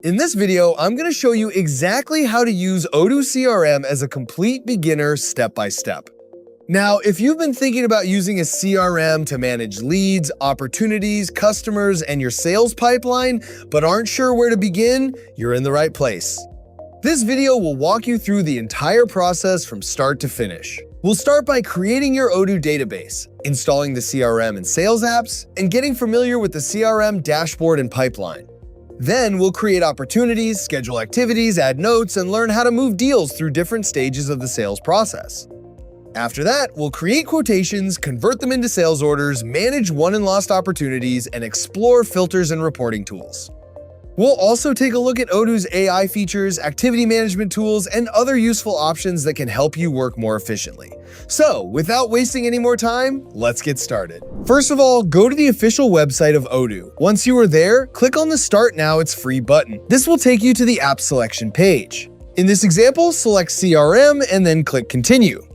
In this video, I'm going to show you exactly how to use Odoo CRM as a complete beginner step-by-step. Now, if you've been thinking about using a CRM to manage leads, opportunities, customers, and your sales pipeline, but aren't sure where to begin, you're in the right place. This video will walk you through the entire process from start to finish. We'll start by creating your Odoo database, installing the CRM and sales apps, and getting familiar with the CRM dashboard and pipeline. Then we'll create opportunities, schedule activities, add notes, and learn how to move deals through different stages of the sales process. After that, we'll create quotations, convert them into sales orders, manage won and lost opportunities, and explore filters and reporting tools. We'll also take a look at Odoo's AI features, activity management tools, and other useful options that can help you work more efficiently. So, without wasting any more time, let's get started. First of all, go to the official website of Odoo. Once you are there, click on the Start Now It's Free button. This will take you to the app selection page. In this example, select CRM and then click Continue.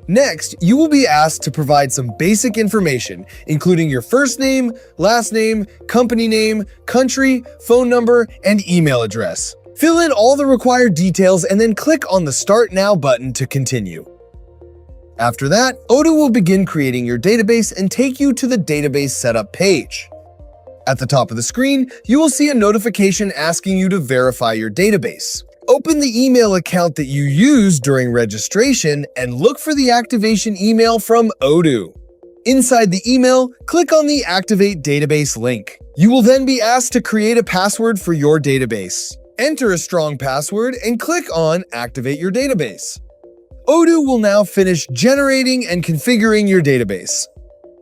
Next, you will be asked to provide some basic information, including your first name, last name, company name, country, phone number, and email address. Fill in all the required details and then click on the Start Now button to continue. After that, Odoo will begin creating your database and take you to the database setup page. At the top of the screen, you will see a notification asking you to verify your database. Open the email account that you used during registration and look for the activation email from Odoo. Inside the email, click on the Activate Database link. You will then be asked to create a password for your database. Enter a strong password and click on Activate Your Database. Odoo will now finish generating and configuring your database.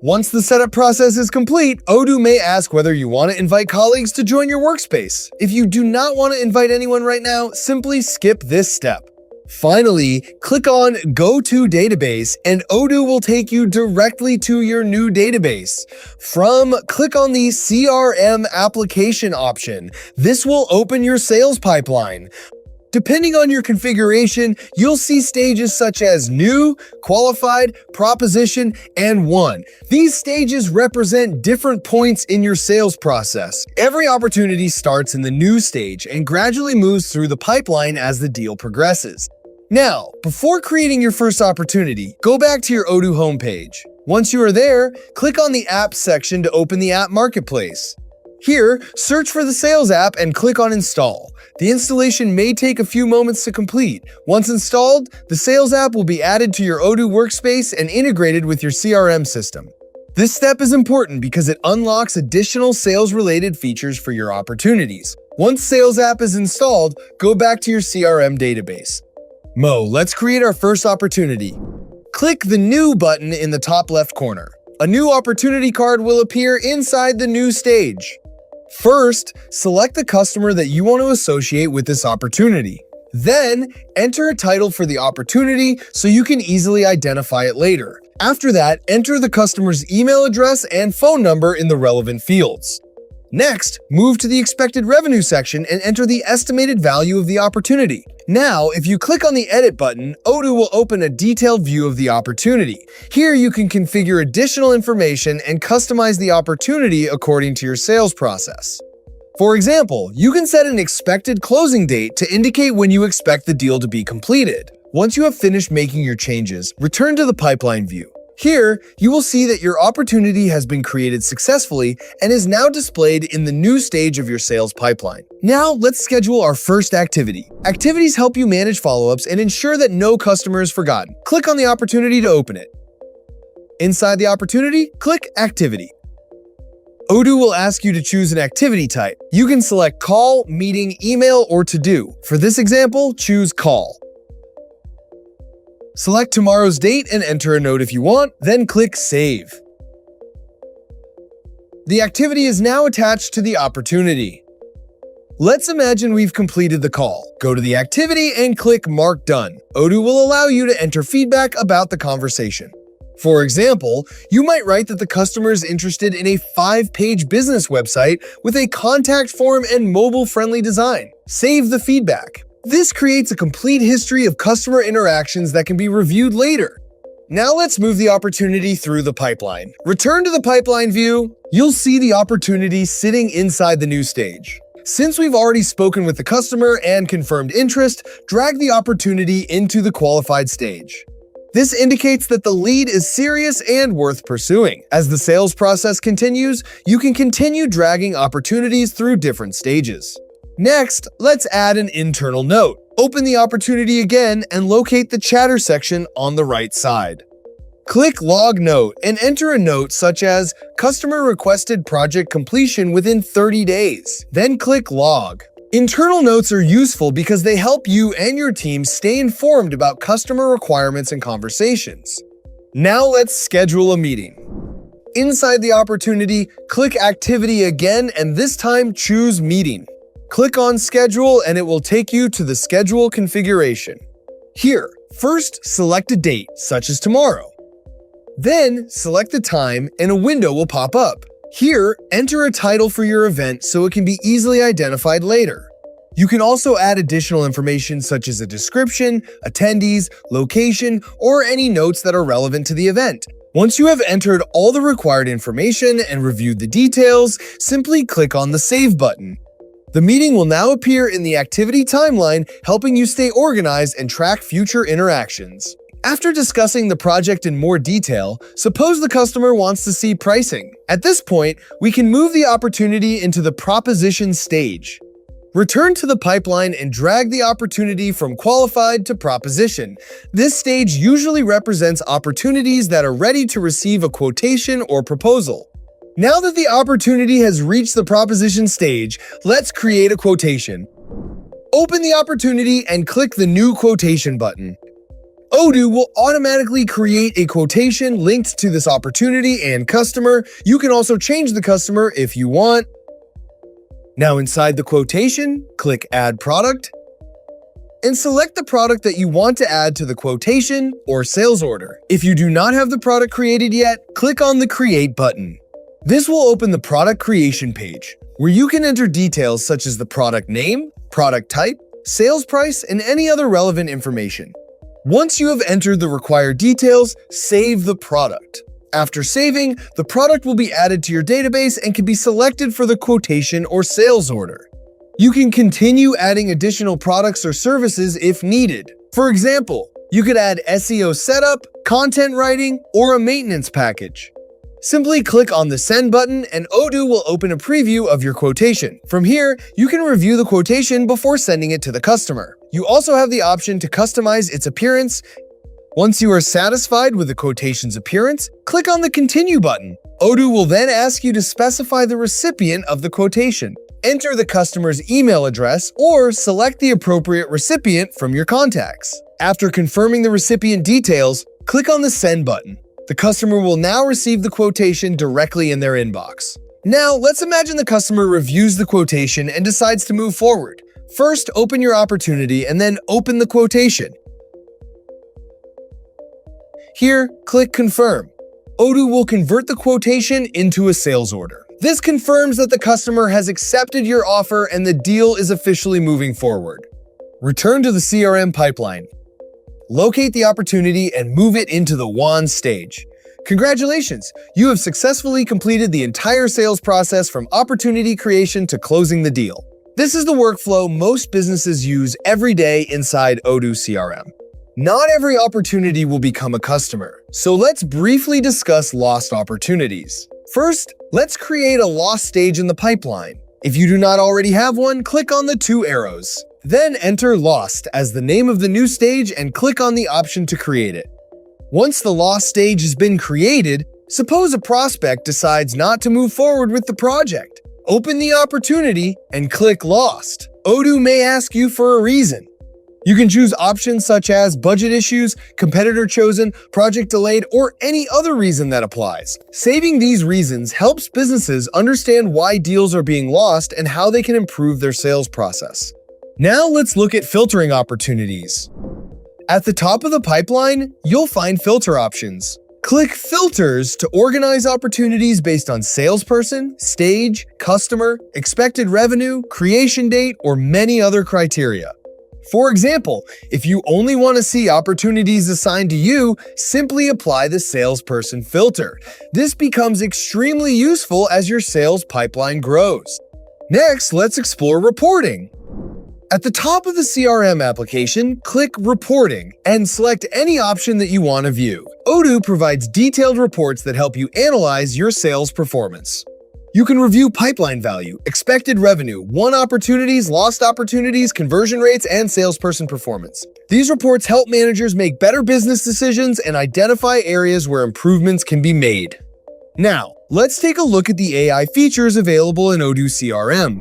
Once the setup process is complete, Odoo may ask whether you want to invite colleagues to join your workspace. If you do not want to invite anyone right now, simply skip this step. Finally, click on Go to Database and Odoo will take you directly to your new database. Click on the CRM application option. This will open your sales pipeline. Depending on your configuration, you'll see stages such as New, Qualified, Proposition, and Won. These stages represent different points in your sales process. Every opportunity starts in the New stage and gradually moves through the pipeline as the deal progresses. Now, before creating your first opportunity, go back to your Odoo homepage. Once you are there, click on the Apps section to open the App Marketplace. Here, search for the Sales app and click on Install. The installation may take a few moments to complete. Once installed, the Sales app will be added to your Odoo workspace and integrated with your CRM system. This step is important because it unlocks additional sales-related features for your opportunities. Once Sales app is installed, go back to your CRM database. Let's create our first opportunity. Click the New button in the top left corner. A new opportunity card will appear inside the New stage. First, select the customer that you want to associate with this opportunity. Then, enter a title for the opportunity so you can easily identify it later. After that, enter the customer's email address and phone number in the relevant fields. Next, move to the expected revenue section and enter the estimated value of the opportunity. Now, if you click on the Edit button, Odoo will open a detailed view of the opportunity. Here you can configure additional information and customize the opportunity according to your sales process. For example, you can set an expected closing date to indicate when you expect the deal to be completed. Once you have finished making your changes, return to the pipeline view. Here, you will see that your opportunity has been created successfully and is now displayed in the New stage of your sales pipeline. Now, let's schedule our first activity. Activities help you manage follow-ups and ensure that no customer is forgotten. Click on the opportunity to open it. Inside the opportunity, click Activity. Odoo will ask you to choose an activity type. You can select Call, Meeting, Email, or To-Do. For this example, choose Call. Select tomorrow's date and enter a note if you want, then click Save. The activity is now attached to the opportunity. Let's imagine we've completed the call. Go to the activity and click Mark Done. Odoo will allow you to enter feedback about the conversation. For example, you might write that the customer is interested in a 5-page business website with a contact form and mobile-friendly design. Save the feedback. This creates a complete history of customer interactions that can be reviewed later. Now let's move the opportunity through the pipeline. Return to the pipeline view. You'll see the opportunity sitting inside the new stage. Since we've already spoken with the customer and confirmed interest, drag the opportunity into the qualified stage. This indicates that the lead is serious and worth pursuing. As the sales process continues, you can continue dragging opportunities through different stages. Next, let's add an internal note. Open the opportunity again and locate the chatter section on the right side. Click Log Note and enter a note such as Customer requested project completion within 30 days. Then click Log. Internal notes are useful because they help you and your team stay informed about customer requirements and conversations. Now let's schedule a meeting. Inside the opportunity, click Activity again and this time choose Meeting. Click on Schedule and it will take you to the schedule configuration. Here, first select a date, such as tomorrow. Then select the time and a window will pop up. Here, enter a title for your event so it can be easily identified later. You can also add additional information such as a description, attendees, location, or any notes that are relevant to the event. Once you have entered all the required information and reviewed the details, simply click on the Save button. The meeting will now appear in the activity timeline, helping you stay organized and track future interactions. After discussing the project in more detail, suppose the customer wants to see pricing. At this point, we can move the opportunity into the proposition stage. Return to the pipeline and drag the opportunity from qualified to proposition. This stage usually represents opportunities that are ready to receive a quotation or proposal. Now that the opportunity has reached the proposition stage, let's create a quotation. Open the opportunity and click the New Quotation button. Odoo will automatically create a quotation linked to this opportunity and customer. You can also change the customer if you want. Now inside the quotation, click Add Product and select the product that you want to add to the quotation or sales order. If you do not have the product created yet, click on the Create button. This will open the product creation page, where you can enter details such as the product name, product type, sales price, and any other relevant information. Once you have entered the required details, save the product. After saving, the product will be added to your database and can be selected for the quotation or sales order. You can continue adding additional products or services if needed. For example, you could add SEO setup, content writing, or a maintenance package. Simply click on the Send button and Odoo will open a preview of your quotation. From here, you can review the quotation before sending it to the customer. You also have the option to customize its appearance. Once you are satisfied with the quotation's appearance, click on the Continue button. Odoo will then ask you to specify the recipient of the quotation. Enter the customer's email address or select the appropriate recipient from your contacts. After confirming the recipient details, click on the Send button. The customer will now receive the quotation directly in their inbox. Now, let's imagine the customer reviews the quotation and decides to move forward. First, open your opportunity and then open the quotation. Here, click Confirm. Odoo will convert the quotation into a sales order. This confirms that the customer has accepted your offer and the deal is officially moving forward. Return to the CRM pipeline. Locate the opportunity and move it into the Wand stage. Congratulations! You have successfully completed the entire sales process from opportunity creation to closing the deal. This is the workflow most businesses use every day inside Odoo CRM. Not every opportunity will become a customer, so let's briefly discuss lost opportunities. First, let's create a lost stage in the pipeline. If you do not already have one, click on the two arrows. Then enter Lost as the name of the new stage and click on the option to create it. Once the lost stage has been created, suppose a prospect decides not to move forward with the project. Open the opportunity and click Lost. Odoo may ask you for a reason. You can choose options such as budget issues, competitor chosen, project delayed, or any other reason that applies. Saving these reasons helps businesses understand why deals are being lost and how they can improve their sales process. Now let's look at filtering opportunities. At the top of the pipeline, you'll find filter options. Click Filters to organize opportunities based on salesperson, stage, customer, expected revenue, creation date, or many other criteria. For example, if you only want to see opportunities assigned to you, simply apply the salesperson filter. This becomes extremely useful as your sales pipeline grows. Next, let's explore reporting. At the top of the CRM application, click Reporting and select any option that you want to view. Odoo provides detailed reports that help you analyze your sales performance. You can review pipeline value, expected revenue, won opportunities, lost opportunities, conversion rates, and salesperson performance. These reports help managers make better business decisions and identify areas where improvements can be made. Now, let's take a look at the AI features available in Odoo CRM.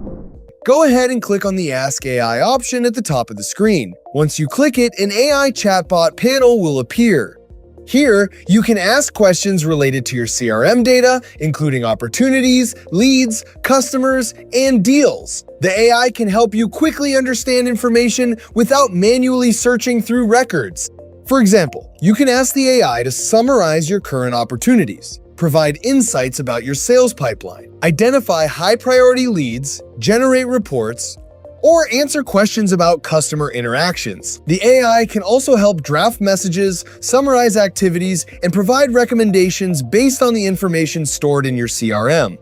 Go ahead and click on the Ask AI option at the top of the screen. Once you click it, an AI chatbot panel will appear. Here, you can ask questions related to your CRM data, including opportunities, leads, customers, and deals. The AI can help you quickly understand information without manually searching through records. For example, you can ask the AI to summarize your current opportunities, provide insights about your sales pipeline, identify high-priority leads, generate reports, or answer questions about customer interactions. The AI can also help draft messages, summarize activities, and provide recommendations based on the information stored in your CRM.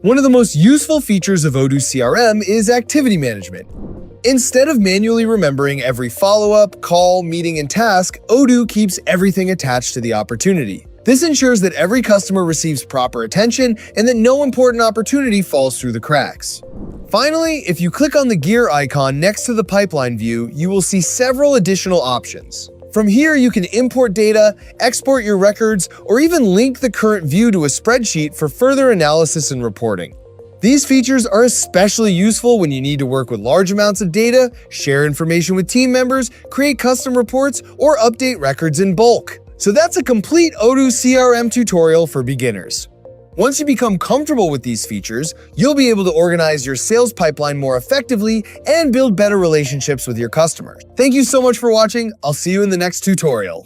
One of the most useful features of Odoo CRM is activity management. Instead of manually remembering every follow-up, call, meeting, and task, Odoo keeps everything attached to the opportunity. This ensures that every customer receives proper attention and that no important opportunity falls through the cracks. Finally, if you click on the gear icon next to the pipeline view, you will see several additional options. From here, you can import data, export your records, or even link the current view to a spreadsheet for further analysis and reporting. These features are especially useful when you need to work with large amounts of data, share information with team members, create custom reports, or update records in bulk. So that's a complete Odoo CRM tutorial for beginners. Once you become comfortable with these features, you'll be able to organize your sales pipeline more effectively and build better relationships with your customers. Thank you so much for watching. I'll see you in the next tutorial.